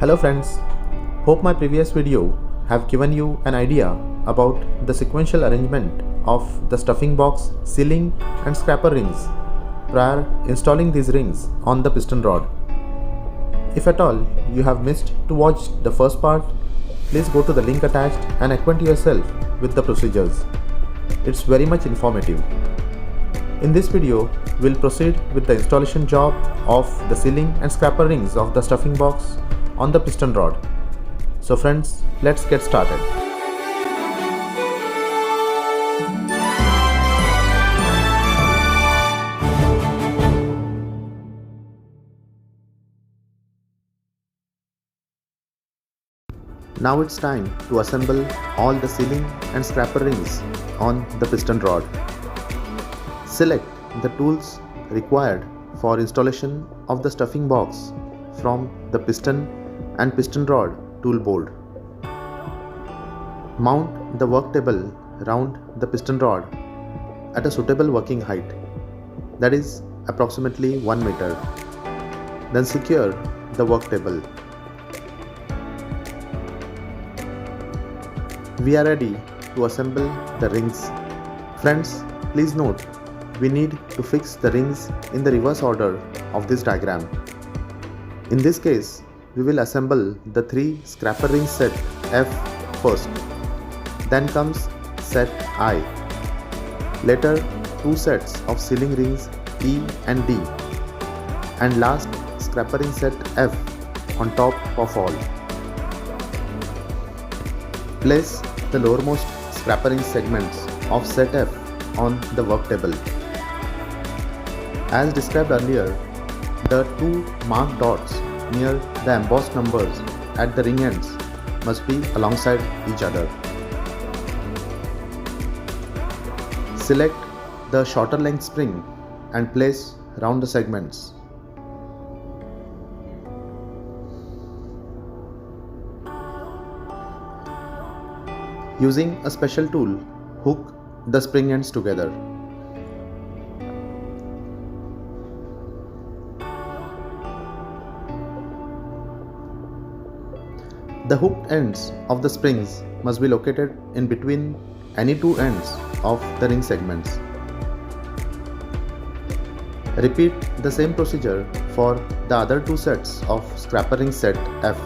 Hello friends, hope my previous video have given you an idea about the sequential arrangement of the stuffing box, sealing and scraper rings prior installing these rings on the piston rod. If at all you have missed to watch the first part, please go to the link attached and acquaint yourself with the procedures. It's very much informative. In this video, we'll proceed with the installation job of the sealing and scraper rings of the stuffing box on the piston rod. So friends, let's get started. Now it's time to assemble all the sealing and scraper rings on the piston rod. Select the tools required for installation of the stuffing box from the piston and piston rod tool board. Mount the work table round the piston rod at a suitable working height, that is approximately 1 meter. Then secure the work table. We are ready to assemble the rings. Friends, please note, we need to fix the rings in the reverse order of this diagram. In this case, we will assemble the 3 scraper ring set F first. Then comes set I. Later, 2 sets of sealing rings E and D. And last, scraper ring set F on top of all. Place the lowermost scraper ring segments of set F on the work table. As described earlier, the 2 marked dots near the embossed numbers at the ring ends must be alongside each other. Select the shorter length spring and place round the segments. Using a special tool, hook the spring ends together. The hooked ends of the springs must be located in between any 2 ends of the ring segments. Repeat the same procedure for the other 2 sets of scraper ring set F.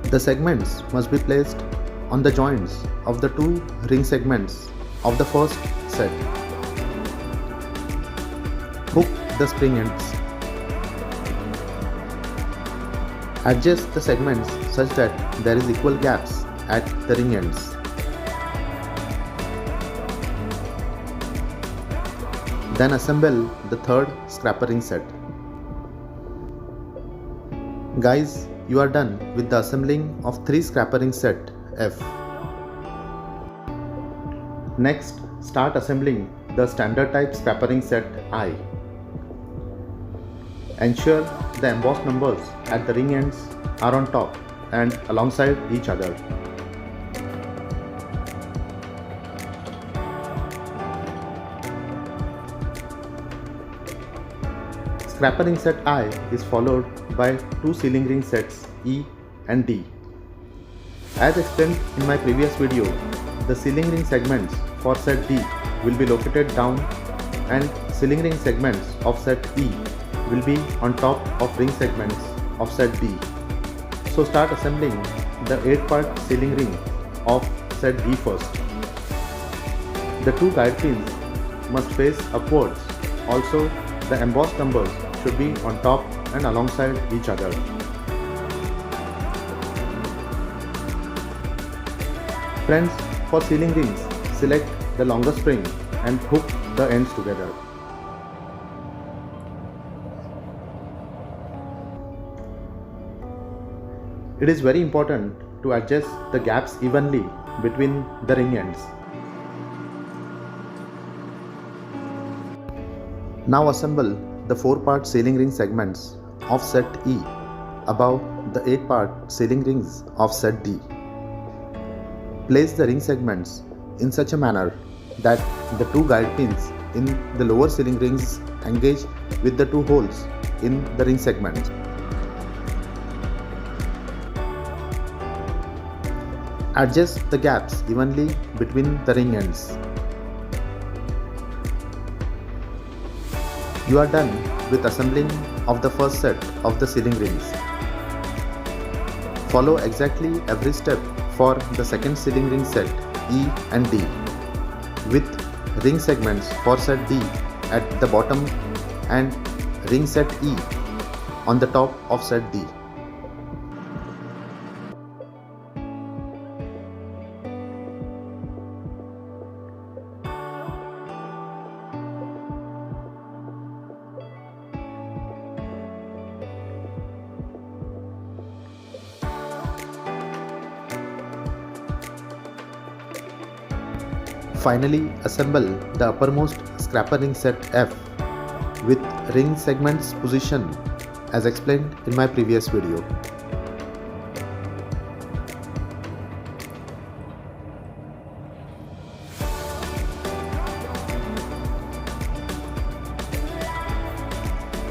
The segments must be placed on the joints of the 2 ring segments of the first set. Hook the spring ends. Adjust the segments such that there is equal gaps at the ring ends. Then assemble the 3rd scraper ring set. Guys, you are done with the assembling of 3 scraper ring set F. Next, start assembling the standard type scraper ring set I. Ensure the embossed numbers at the ring ends are on top and alongside each other. Scraper ring set I is followed by 2 sealing ring sets E and D. As explained in my previous video, the sealing ring segments for set D will be located down and sealing ring segments of set E will be on top of ring segments of set D. So start assembling the 8-part sealing ring of set D first. The 2 guide pins must face upwards. Also, the embossed numbers should be on top and alongside each other. Friends, for sealing rings, select the longer spring and hook the ends together. It is very important to adjust the gaps evenly between the ring ends. Now assemble the 4-part sealing ring segments of set E above the 8-part sealing rings of set D. Place the ring segments in such a manner that the 2 guide pins in the lower sealing rings engage with the 2 holes in the ring segments. Adjust the gaps evenly between the ring ends. You are done with assembling of the first set of the sealing rings. Follow exactly every step for the second sealing ring set E and D, with ring segments for set D at the bottom and ring set E on the top of set D. Finally, assemble the uppermost scrapper ring set F with ring segments position as explained in my previous video.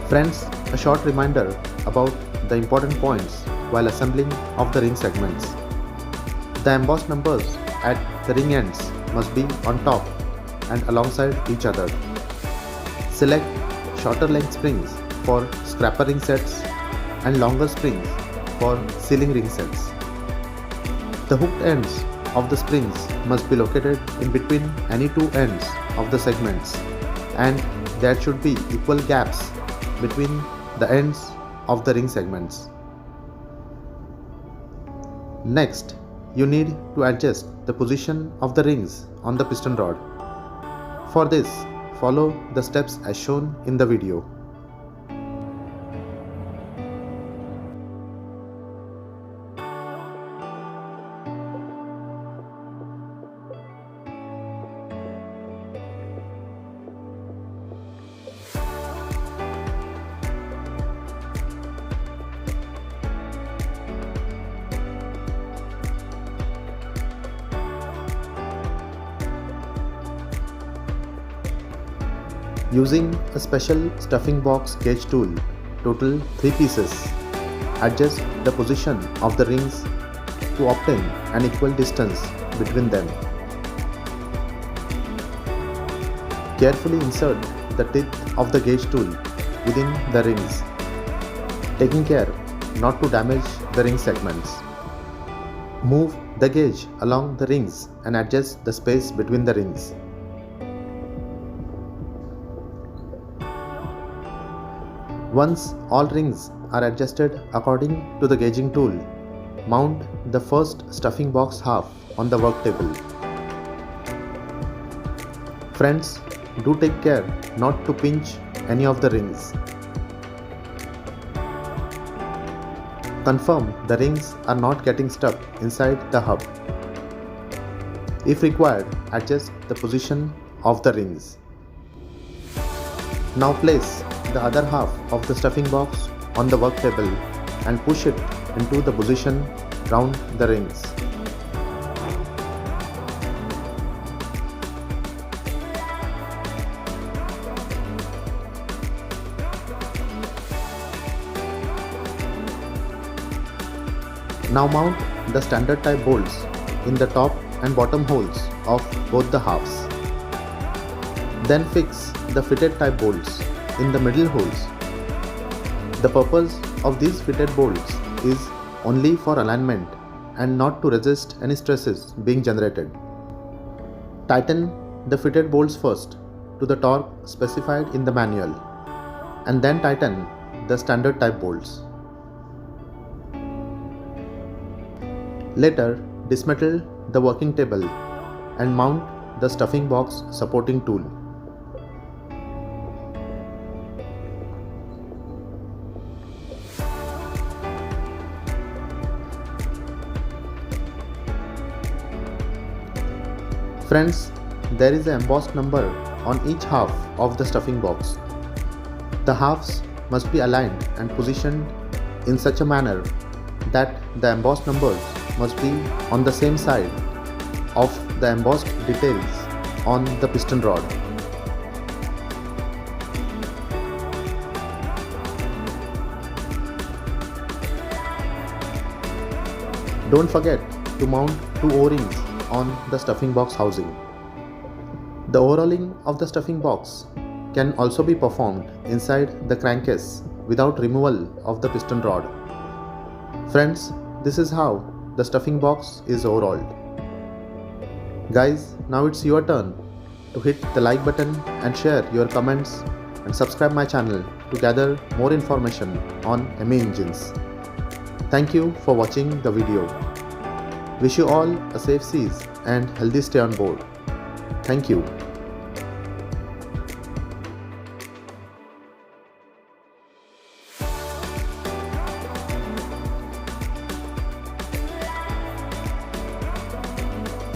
Friends, a short reminder about the important points while assembling of the ring segments. The embossed numbers at the ring ends must be on top and alongside each other. Select shorter length springs for scrapper ring sets and longer springs for sealing ring sets. The hooked ends of the springs must be located in between any two ends of the segments, and there should be equal gaps between the ends of the ring segments. Next, you need to adjust the position of the rings on the piston rod. For this, follow the steps as shown in the video. Using a special stuffing box gauge tool, total 3 pieces, adjust the position of the rings to obtain an equal distance between them. Carefully insert the tip of the gauge tool within the rings, taking care not to damage the ring segments. Move the gauge along the rings and adjust the space between the rings. Once all rings are adjusted according to the gauging tool, mount the first stuffing box half on the work table. Friends, do take care not to pinch any of the rings. Confirm the rings are not getting stuck inside the hub. If required, adjust the position of the rings. Now place the other half of the stuffing box on the work table and push it into the position round the rings. Now mount the standard type bolts in the top and bottom holes of both the halves. Then fix the fitted type bolts in the middle holes. The purpose of these fitted bolts is only for alignment and not to resist any stresses being generated. Tighten the fitted bolts first to the torque specified in the manual, and then tighten the standard type bolts. Later, dismantle the working table and mount the stuffing box supporting tool. Friends, there is an embossed number on each half of the stuffing box. The halves must be aligned and positioned in such a manner that the embossed numbers must be on the same side of the embossed details on the piston rod. Don't forget to mount two O-rings on the stuffing box housing. The overhauling of the stuffing box can also be performed inside the crankcase without removal of the piston rod. Friends, this is how the stuffing box is overhauled. Guys, now it's your turn to hit the like button and share your comments and subscribe my channel to gather more information on ME engines. Thank you for watching the video. Wish you all a safe seas and healthy stay on board. Thank you.